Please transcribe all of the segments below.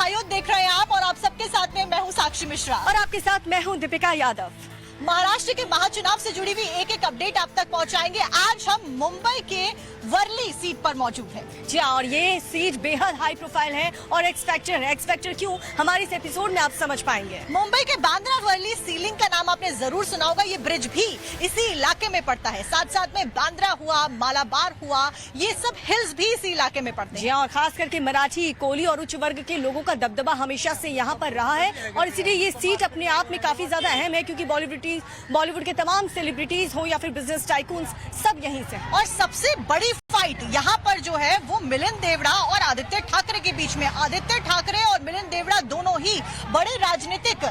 भाइयों, देख रहे हैं आप और आप सबके साथ में मैं हूं साक्षी मिश्रा और आपके साथ मैं हूं दीपिका यादव। महाराष्ट्र के महाचुनाव से जुड़ी हुई एक एक अपडेट आप तक पहुंचाएंगे। आज हम मुंबई के वर्ली सीट पर मौजूद हैं। जी हाँ, और ये सीट बेहद हाई प्रोफाइल है और एक्स फैक्टर क्यों, हमारे इस एपिसोड में आप समझ पाएंगे। मुंबई के बांद्रा वर्ली सीलिंग का नाम आपने जरूर सुना होगा। ये ब्रिज भी इसी इलाके में पड़ता है। साथ साथ में बांद्रा हुआ, मालाबार हुआ, ये सब हिल्स भी इसी इलाके में पड़ते हैं। जी हाँ, और खास करके मराठी, कोली और उच्च वर्ग के लोगों का दबदबा हमेशा से यहाँ पर रहा है और इसीलिए ये सीट अपने आप में काफी ज्यादा अहम है, क्योंकि बॉलीवुड के तमाम सेलिब्रिटीज हो या फिर बिजनेस टाइकून्स सब यहीं से। और सबसे बड़ी फाइट यहाँ पर जो है वो मिलिंद देवड़ा और आदित्य ठाकरे के बीच में। आदित्य ठाकरे और मिलिंद देवड़ा दोनों ही बड़े राजनीतिक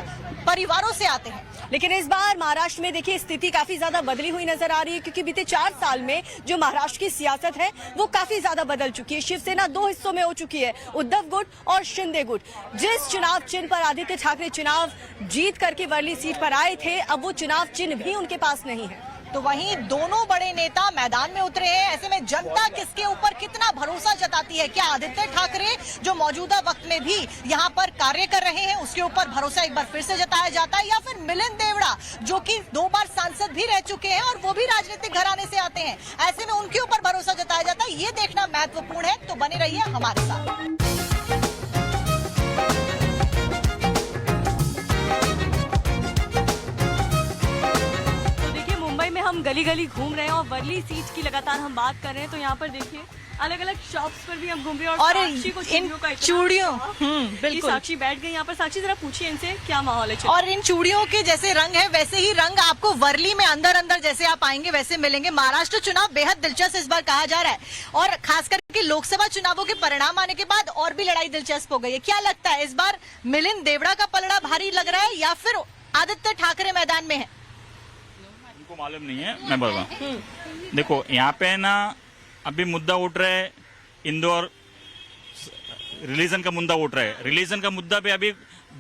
परिवारों से आते हैं, लेकिन इस बार महाराष्ट्र में देखिए स्थिति काफी ज्यादा बदली हुई नजर आ रही है, क्योंकि बीते 4 साल में जो महाराष्ट्र की सियासत है वो काफी ज्यादा बदल चुकी है। शिवसेना 2 हिस्सों में हो चुकी है, उद्धव गुट और शिंदे गुट। जिस चुनाव चिन्ह पर आदित्य ठाकरे चुनाव जीत करके वर्ली सीट पर आए थे, अब वो चुनाव चिन्ह भी उनके पास नहीं है। तो वहीं दोनों बड़े नेता मैदान में उतरे हैं। ऐसे में जनता किसके ऊपर कितना भरोसा जताती है? क्या आदित्य ठाकरे जो मौजूदा वक्त में भी यहाँ पर कार्य कर रहे हैं उसके ऊपर भरोसा एक बार फिर से जताया जाता है, या फिर मिलिंद देवड़ा जो कि 2 बार सांसद भी रह चुके हैं और वो भी राजनीतिक घराने से आते हैं, ऐसे में उनके ऊपर भरोसा जताया जाता है? ये देखना महत्वपूर्ण है, तो बने रहिए हमारे साथ। हम गली गली घूम रहे हैं और वर्ली सीट की लगातार हम बात कर रहे हैं, तो यहाँ पर देखिए अलग अलग शॉप्स पर भी हम घूम रहे हैं और साक्षी को चूड़ियों बिल्कुल साक्षी बैठ गई यहाँ पर। साक्षी जरा पूछिए इनसे क्या माहौल है। और इन चूड़ियों के जैसे रंग है वैसे ही रंग आपको वर्ली में अंदर अंदर जैसे आप आएंगे वैसे मिलेंगे। महाराष्ट्र चुनाव बेहद दिलचस्प इस बार कहा जा रहा है और खास करके लोकसभा चुनावों के परिणाम आने के बाद और भी लड़ाई दिलचस्प हो गई है। क्या लगता है इस बार मिलिंद देवड़ा का पलड़ा भारी लग रहा है या फिर आदित्य ठाकरे मैदान में है? को मालूम नहीं है, मैं बोल रहा हूँ। देखो यहाँ पे ना अभी मुद्दा उठ रहा है, इंदौर रिलीजन का मुद्दा उठ रहा है। रिलीजन का मुद्दा पे अभी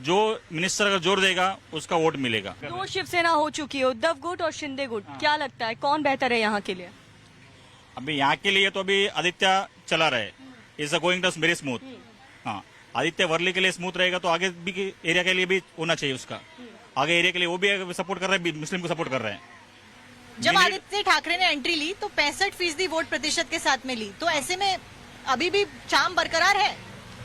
जो मिनिस्टर का जोर देगा उसका वोट मिलेगा। 2 शिवसेना हो चुकी है, उद्धव गुट और शिंदे गुट। क्या लगता है कौन बेहतर है यहाँ के लिए? अभी यहाँ के लिए तो अभी आदित्य चला रहा है, is going to very smooth. हाँ, आदित्य वर्ली के लिए स्मूथ रहेगा तो आगे भी एरिया के लिए भी होना चाहिए उसका। आगे एरिया के लिए वो भी सपोर्ट कर रहा है, मुस्लिम को सपोर्ट कर रहा है। जब आदित्य ठाकरे ने एंट्री ली तो 65% वोट प्रतिशत के साथ में ली, तो ऐसे में अभी भी चाम बरकरार है?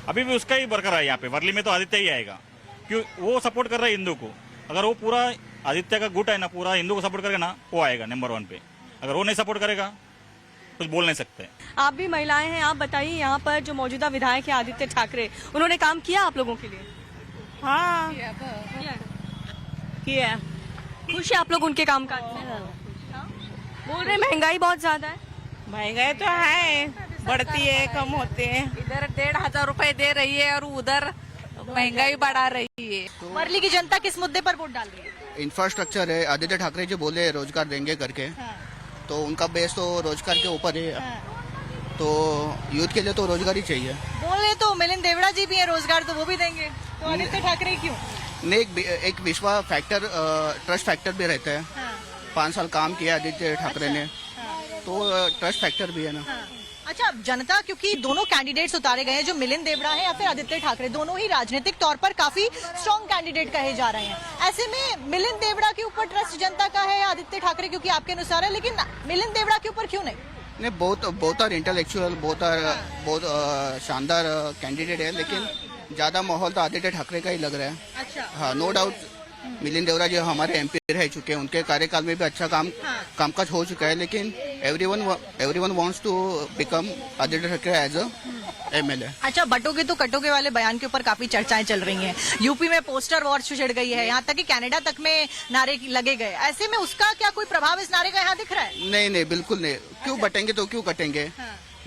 अभी भी उसका ही बरकरार है। यहाँ पे वर्ली में तो आदित्य ही आएगा, क्यों वो सपोर्ट कर रहा है हिंदू को। अगर वो पूरा आदित्य का गुट है ना, पूरा हिंदू को सपोर्ट करेगा ना, वो आएगा नंबर 1 पे। अगर वो नहीं सपोर्ट करेगा कुछ बोल नहीं सकते। आप भी महिलाएं हैं, आप बताइए यहाँ पर जो मौजूदा विधायक है आदित्य ठाकरे, उन्होंने काम किया आप लोगों के लिए? हाँ किया। खुश है आप लोग उनके काम काज से? बोल रहे महंगाई बहुत ज्यादा है। महंगाई तो है, बढ़ती है कम होते हैं। इधर 1,500 रुपए दे रही है और उधर महंगाई बढ़ा रही है। वर्ली की जनता किस मुद्दे पर वोट डाल रही है? इंफ्रास्ट्रक्चर है। आदित्य ठाकरे जो बोले रोजगार देंगे करके, तो उनका बेस तो रोजगार के ऊपर है। तो यूथ के लिए तो रोजगार ही चाहिए। बोले तो मिलिंद देवड़ा जी भी है, रोजगार तो वो भी देंगे, तो आदित्य ठाकरे क्यों नहीं? एक विश्वास फैक्टर, ट्रस्ट फैक्टर भी रहता है। 5 साल काम किया आदित्य ठाकरे ने, तो ट्रस्ट फैक्टर भी है ना। अच्छा, जनता क्योंकि दोनों कैंडिडेट्स उतारे गए हैं, जो मिलिंद देवड़ा है या फिर आदित्य ठाकरे, दोनों ही राजनीतिक तौर पर काफी स्ट्रॉन्ग कैंडिडेट कहे जा रहे हैं। ऐसे में मिलिंद देवड़ा के ऊपर ट्रस्ट जनता का है, आदित्य ठाकरे क्योंकि आपके अनुसार है, लेकिन मिलिंद देवड़ा के ऊपर क्यों नहीं? नहीं, बहुत आर इंटेलेक्चुअल, बहुत शानदार कैंडिडेट है, लेकिन ज्यादा माहौल तो आदित्य ठाकरे का ही लग रहा है। अच्छा, हाँ, नो डाउट मिलिंद देवड़ा जो हमारे एमपी रह चुके हैं, उनके कार्यकाल में भी अच्छा कामकाज हो चुका है, लेकिन everyone wants to become Aditya Thackeray as a MLA. अच्छा, बटोगे तो कटोगे वाले बयान के ऊपर काफी चर्चाएं चल रही हैं। यूपी में पोस्टर वॉर छिड़ गई है, यहाँ तक कि कनाडा तक में नारे लगे गए। ऐसे में उसका क्या कोई प्रभाव इस नारे का यहाँ दिख रहा है? नहीं, बिल्कुल नहीं। क्यों बटेंगे तो क्यों कटेंगे?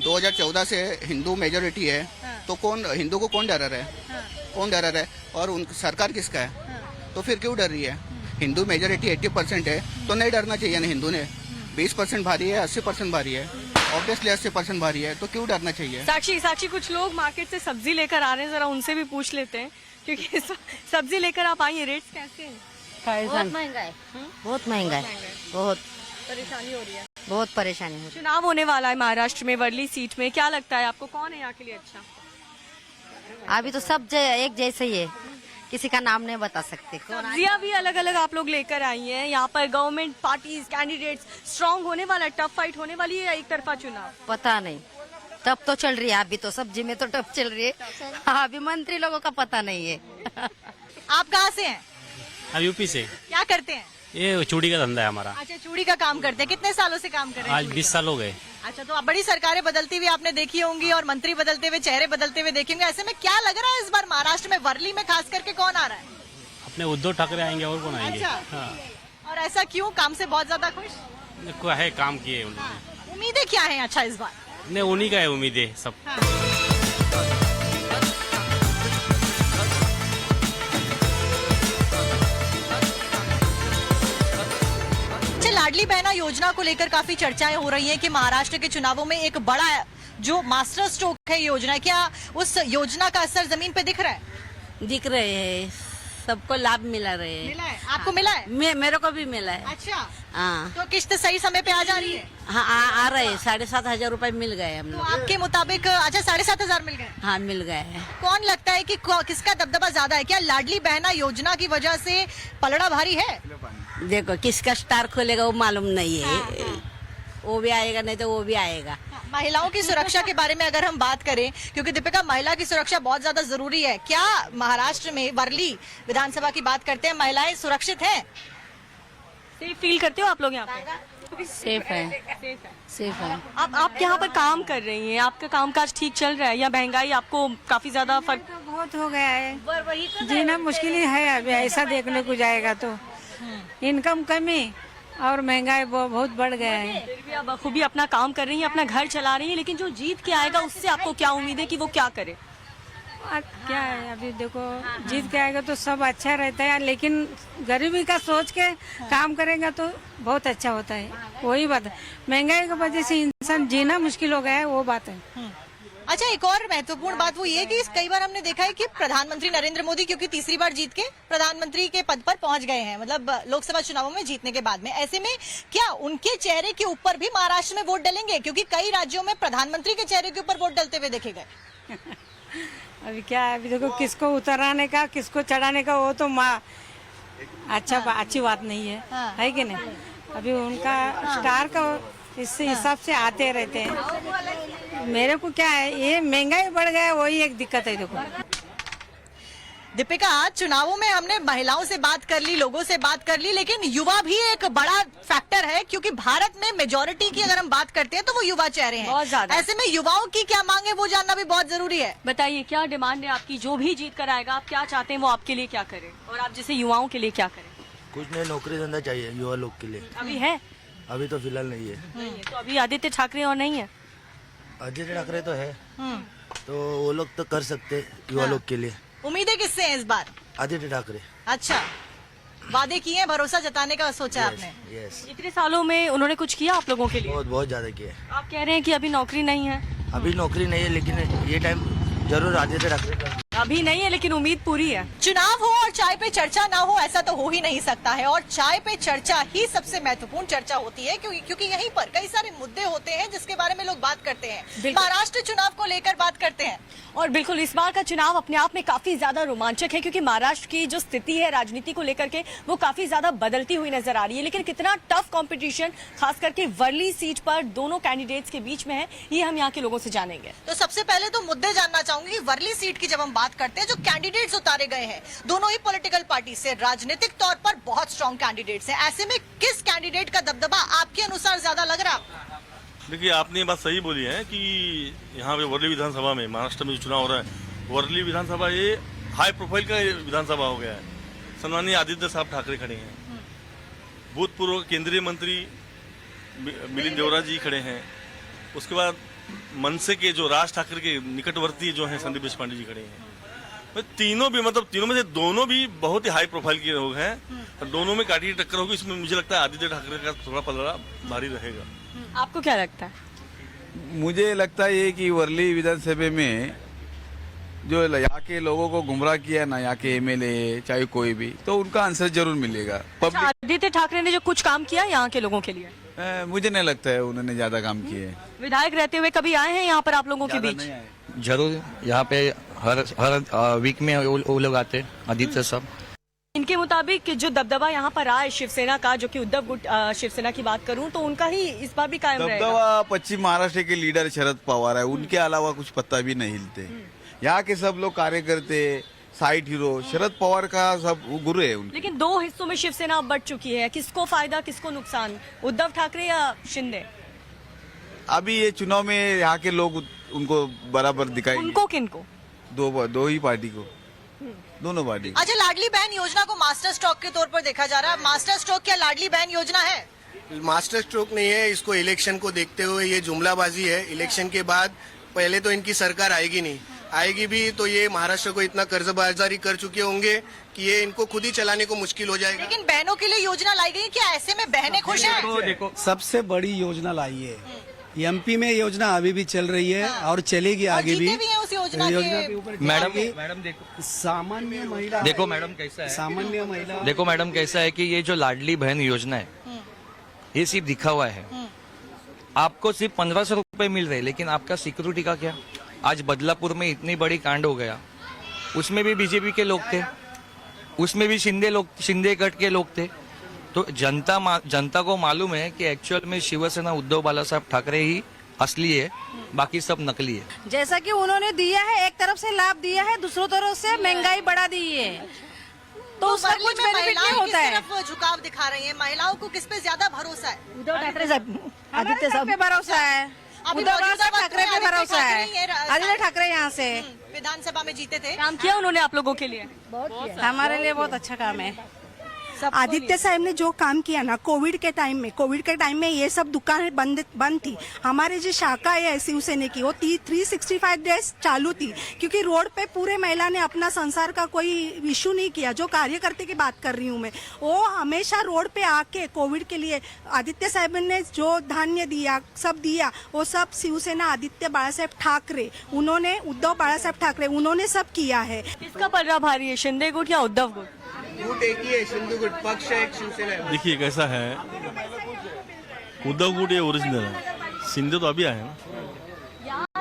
2014 से हिंदू मेजोरिटी है, तो कौन हिंदू को कौन डरा रहा है? कौन डरा रहा है? और सरकार किसका है? तो फिर क्यों डर रही है? हिंदू मेजोरिटी 80% है, तो नहीं डरना चाहिए ना। हिंदू ने 20% भारी है, 80% भारी है, ऑब्वियसली 80% भारी है, तो क्यों डरना चाहिए? साक्षी कुछ लोग मार्केट से सब्जी लेकर आ रहे हैं, जरा उनसे भी पूछ लेते हैं, क्योंकि सब्जी लेकर आप आई हैं, रेट्स कैसे हैं? बहुत महंगा है, बहुत महंगा है, बहुत परेशानी हो रही है, बहुत परेशानी हो रही है। चुनाव होने वाला है महाराष्ट्र में वर्ली सीट में, क्या लगता है आपको कौन है यहाँ के लिए अच्छा? अभी तो सब एक जैसे ही है, किसी का नाम नहीं बता सकते। सब्जियां भी अलग अलग आप लोग लेकर आई हैं। यहाँ पर गवर्नमेंट पार्टीज कैंडिडेट्स स्ट्रांग होने वाला है, टफ फाइट होने वाली है या एक तरफा चुनाव? पता नहीं, तब तो चल रही है, अभी तो सब्जी में तो टप चल रही है। हाँ, अभी मंत्री लोगों का पता नहीं है। आप कहाँ से हैं? हम यूपी से। क्या करते हैं? ये चूड़ी का धंधा है हमारा। अच्छा, चूड़ी का काम करते हैं। कितने सालों से काम कर रहे हैं? आज 20 साल हो गए। अच्छा, तो अब बड़ी सरकारें बदलती हुई आपने देखी होंगी और मंत्री बदलते हुए, चेहरे बदलते हुए देखेंगे। ऐसे में क्या लग रहा है इस बार महाराष्ट्र में वर्ली में खास करके कौन आ रहा है? अपने उद्धव ठाकरे आएंगे, और कौन आएंगे? अच्छा। हाँ, और ऐसा क्यों? काम से बहुत ज्यादा खुश? देखो है, काम किए उन्होंने। उम्मीदें क्या है अच्छा इस बार? नहीं, उन्हीं का है उम्मीदें सब। लाडली बहना योजना को लेकर काफी चर्चाएं हो रही हैं कि महाराष्ट्र के चुनावों में एक बड़ा जो मास्टर स्ट्रोक है योजना, क्या उस योजना का असर जमीन पे दिख रहा है? दिख रहे हैं, सबको लाभ मिला रहे हैं। मिला है? आपको मिला है? मेरे को भी मिला है। अच्छा, हाँ तो किस्त सही समय पे आ जा रही है? हाँ, आ रहे हैं। 7,500 रुपए मिल गए हम तो लोग। आपके मुताबिक अच्छा 7,500 मिल गए? हाँ, मिल गए हैं। कौन लगता है कि किसका दबदबा ज्यादा है? क्या लाडली बहना योजना की वजह से पलड़ा भारी है? देखो, किसका स्टार खोलेगा वो मालूम नहीं है। वो भी आएगा, नहीं तो वो भी आएगा। महिलाओं की सुरक्षा के बारे में अगर हम बात करें, क्योंकि दीपिका महिला की सुरक्षा बहुत ज्यादा जरूरी है, क्या महाराष्ट्र में वर्ली विधानसभा की बात करते हैं, महिलाएं सुरक्षित हैं? सेफ फील करते हो आप लोग यहाँ पे? सेफ है, सेफ है। आप यहाँ पर काम कर रही हैं, आपका कामकाज ठीक चल रहा है या महंगाई आपको काफी ज्यादा फर्क? बहुत हो गया है, जीना मुश्किल ही है अभी। ऐसा देखने को जाएगा तो इनकम कमी और महंगाई बहुत बढ़ गया है। फिर भी आप बखूबी अपना काम कर रही हैं, अपना घर चला रही हैं, लेकिन जो जीत के आएगा उससे आपको क्या उम्मीद है कि वो क्या करे? क्या है, अभी देखो, जीत के आएगा तो सब अच्छा रहता है, लेकिन गरीबी का सोच के काम करेगा तो बहुत अच्छा होता है। वही बात है, महंगाई की वजह से इंसान जीना मुश्किल हो गया है, वो बात है। अच्छा, एक और महत्वपूर्ण बात वो ये कि कई बार हमने देखा है कि प्रधानमंत्री नरेंद्र मोदी क्योंकि तीसरी बार जीत के प्रधानमंत्री के पद पर पहुंच गए हैं, मतलब लोकसभा चुनावों में जीतने के बाद में, ऐसे में क्या उनके चेहरे के ऊपर भी महाराष्ट्र में वोट डलेंगे? क्योंकि कई राज्यों में प्रधानमंत्री के चेहरे के ऊपर वोट डलते हुए देखे गए। अभी क्या है, अभी देखो, किसको उतराने का किसको चढ़ाने का वो तो अच्छी बात नहीं है, है कि नहीं? अभी उनका स्टार का इस हिसाब से आते रहते हैं। मेरे को क्या है, ये महंगाई बढ़ गया, वही एक दिक्कत है। देखो दीपिका, चुनावों में हमने महिलाओं से बात कर ली, लोगों से बात कर ली, लेकिन युवा भी एक बड़ा फैक्टर है, क्योंकि भारत में मेजोरिटी की अगर हम बात करते हैं तो वो युवा चेहरे हैं। बहुत ज्यादा। ऐसे में युवाओं की क्या मांग है वो जानना भी बहुत जरूरी है। बताइए, क्या डिमांड है आपकी? जो भी जीत कर आएगा आप क्या चाहते हैं वो आपके लिए क्या करे, और आप जैसे युवाओं के लिए क्या करें? कुछ नहीं, नौकरी धंधा चाहिए युवा लोग के लिए। अभी है? अभी तो फिलहाल नहीं है। तो अभी आदित्य ठाकरे और नहीं है? आदित्य ठाकरे तो है, तो वो लोग तो कर सकते युवा लोग के लिए। उम्मीदें किससे हैं इस बार? आदित्य ठाकरे। अच्छा, वादे किए हैं, भरोसा जताने का सोचा आपने? यस। इतने सालों में उन्होंने कुछ किया आप लोगों के लिए? बहुत ज्यादा किया। आप कह रहे हैं कि अभी नौकरी नहीं है? अभी नौकरी नहीं है, लेकिन ये टाइम जरूर आदित्य ठाकरे का। अभी नहीं है, लेकिन उम्मीद पूरी है। चुनाव हो और चाय पे चर्चा ना हो, ऐसा तो हो ही नहीं सकता है, और चाय पे चर्चा ही सबसे महत्वपूर्ण चर्चा होती है, क्योंकि यहीं पर कई सारे मुद्दे होते हैं जिसके बारे में लोग बात करते हैं। महाराष्ट्र चुनाव को लेकर बात करते हैं, और बिल्कुल इस बार का चुनाव अपने आप में काफी ज्यादा रोमांचक है, क्योंकि महाराष्ट्र की जो स्थिति है राजनीति को लेकर के वो काफी ज्यादा बदलती हुई नजर आ रही है। लेकिन कितना टफ कंपटीशन खास करके वर्ली सीट पर दोनों कैंडिडेट्स के बीच में है, ये हम यहाँ के लोगों से जानेंगे। तो सबसे पहले तो मुद्दे जानना चाहूंगी, वर्ली सीट की जब हम बात करते हैं, जो कैंडिडेट्स उतारे गए हैं दोनों ही पॉलिटिकल पार्टी से, राजनीतिक तौर पर बहुत स्ट्रॉन्ग कैंडिडेट्स हैं, ऐसे में किस कैंडिडेट का दबदबा आपके अनुसार ज्यादा लग रहा है? देखिए, आपने ये बात सही बोली है कि यहाँ पे वर्ली विधानसभा में, महाराष्ट्र में जो चुनाव हो रहा है, वर्ली विधानसभा ये हाई प्रोफाइल का विधानसभा हो गया है। सम्मानीय आदित्य साहब ठाकरे खड़े हैं, भूतपूर्व केंद्रीय मंत्री मिलिंद देवरा जी खड़े हैं, उसके बाद मनसे के जो राज ठाकरे के निकटवर्ती जो हैं संदीप देशपांडे जी खड़े हैं। तीनों भी, मतलब तीनों में से दोनों भी बहुत ही हाई प्रोफाइल के लोग हैं, और दोनों में काटी टक्कर होगी। इसमें मुझे लगता है आदित्य ठाकरे का थोड़ा पलड़ा भारी रहेगा। आपको क्या लगता है? मुझे लगता है कि वर्ली विधानसभा में जो यहाँ के लोगों को गुमराह किया ना, यहाँ के एमएलए चाहे कोई भी, तो उनका आंसर जरूर मिलेगा। आदित्य ठाकरे ने जो कुछ काम किया यहाँ के लोगों के लिए, मुझे नहीं लगता है उन्होंने ज्यादा काम किए। विधायक रहते हुए कभी आए हैं यहाँ पर आप लोगों के बीच? जरूर, यहाँ पे हर वीक में वो लोग आते हैं, आदित्य सब। इनके मुताबिक जो दबदबा यहाँ पर आए शिवसेना का, जो कि उद्धव गुट शिवसेना की बात करूं तो उनका ही इस बार भी कायम रहेगा। दबदबा पश्चिम महाराष्ट्र के लीडर शरद पवार है, उनके अलावा कुछ पत्ता भी नहीं हिलते। यहाँ के सब लोग कार्यकर्ते, साइड हीरो शरद पवार का सब गुरु है उनके। लेकिन दो हिस्सों में शिवसेना अब बट चुकी है, किसको फायदा किसको नुकसान, उद्धव ठाकरे या शिंदे? अभी ये चुनाव में यहाँ के लोग उनको बराबर दिखाएंगे। उनको किनको? दो ही पार्टी को, दोनों पार्टी। अच्छा, लाडली बहन योजना को मास्टर स्ट्रोक के तौर पर देखा जा रहा है। मास्टर स्ट्रोक क्या लाडली बहन योजना है? मास्टर स्ट्रोक नहीं है, इसको इलेक्शन को देखते हुए ये जुमलाबाजी है। इलेक्शन के बाद पहले तो इनकी सरकार आएगी नहीं, आएगी भी तो ये महाराष्ट्र को इतना कर्जबाजारी कर चुके होंगे कि ये इनको खुद ही चलाने को मुश्किल हो जाएगा। लेकिन बहनों के लिए योजना लाई गई, क्या ऐसे में बहनें खुश हैं? देखो, सबसे बड़ी योजना लाई है एमपी में। योजना अभी भी चल रही है और चलेगी आगे भी। उस योजना के ऊपर मैडम देखो, सामान्य महिला, देखो मैडम कैसा है, सामान्य महिला, देखो मैडम कैसा है कि ये जो लाडली बहन योजना है ये सिर्फ दिखा हुआ है। आपको सिर्फ 1500 रुपए मिल रहे, लेकिन आपका सिक्योरिटी का क्या? आज बदलापुर में इतनी बड़ी कांड हो गया, उसमें भी बीजेपी के लोग थे, उसमें भी शिंदे गट के लोग थे। तो जनता को मालूम है कि एक्चुअल में शिवसेना उद्धव बाला साहब ठाकरे ही असली है, बाकी सब नकली है। जैसा कि उन्होंने दिया है, एक तरफ से लाभ दिया है, दूसरों तरफ से महंगाई बढ़ा दी है, तो उसका कुछ बेनिफिट नहीं होता है। झुकाव दिखा रही है महिलाओं को, किस पे ज्यादा भरोसा है? उद्धव ठाकरे साहब, आदित्य साहब पे भरोसा है, उद्धव ठाकरे पे भरोसा है। आदित्य ठाकरे यहाँ से विधानसभा में जीते थे, काम किया उन्होंने आप लोगों के लिए? हमारे लिए बहुत अच्छा काम है। आदित्य साहब ने जो काम किया ना कोविड के टाइम में ये सब दुकानें बंद थी। हमारे जो शाखा है शिवसेना की, वो 365 डेज चालू थी, क्योंकि रोड पे पूरे महिला ने अपना संसार का कोई इशू नहीं किया। जो कार्यकर्ता की बात कर रही हूँ मैं, वो हमेशा रोड पे आके कोविड के लिए आदित्य साहब ने जो धान्य दिया, सब दिया, वो सब शिवसेना आदित्य बाला साहब ठाकरे, उन्होंने उद्धव बाला साहब ठाकरे, उन्होंने सब किया है। किसका पलड़ा भारी है, शिंदे गुट या उद्धव गुट? गुट एक ही है, सिंधु गुट पक्ष है, एक शिवसेना है। देखिए कैसा है, उद्धव गुट ये ओरिजिनल है, शिंदे तो अभी आए हैं ना।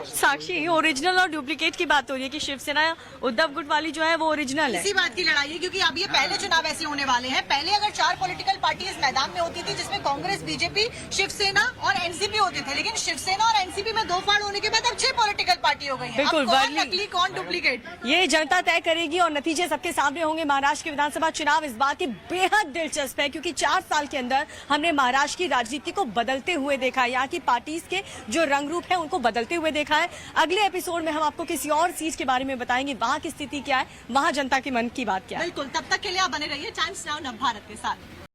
साक्षी, ओरिजिनल और डुप्लीकेट की बात हो रही है कि शिवसेना उद्धव गुट वाली जो है वो ओरिजिनल है। इसी बात की लड़ाई है, क्योंकि अब ये पहले चुनाव ऐसे होने वाले हैं। पहले अगर 4 पॉलिटिकल पार्टी इस मैदान में होती थी, जिसमें कांग्रेस, बीजेपी, शिवसेना और एनसीपी होते थे, लेकिन शिवसेना और एनसीपी में 2 फाड़ होने के बाद अब 6 पॉलिटिकल पार्टी हो गई है। बिल्कुल, कौन नकली कौन डुप्लीकेट, ये जनता तय करेगी और नतीजे सबके सामने होंगे। महाराष्ट्र के विधानसभा चुनाव इस बात की बेहद दिलचस्प है, क्योंकि 4 साल के अंदर हमने महाराष्ट्र की राजनीति को बदलते हुए देखा है। यहाँ की पार्टीज के जो रंग रूप है उनको बदलते हुए देखा है। अगले एपिसोड में हम आपको किसी और सीट के बारे में बताएंगे, वहाँ की स्थिति क्या है, वहाँ जनता के मन की बात क्या है। बिल्कुल, तब तक के लिए आप बने रहिए टाइम्स नाउ नव भारत के साथ।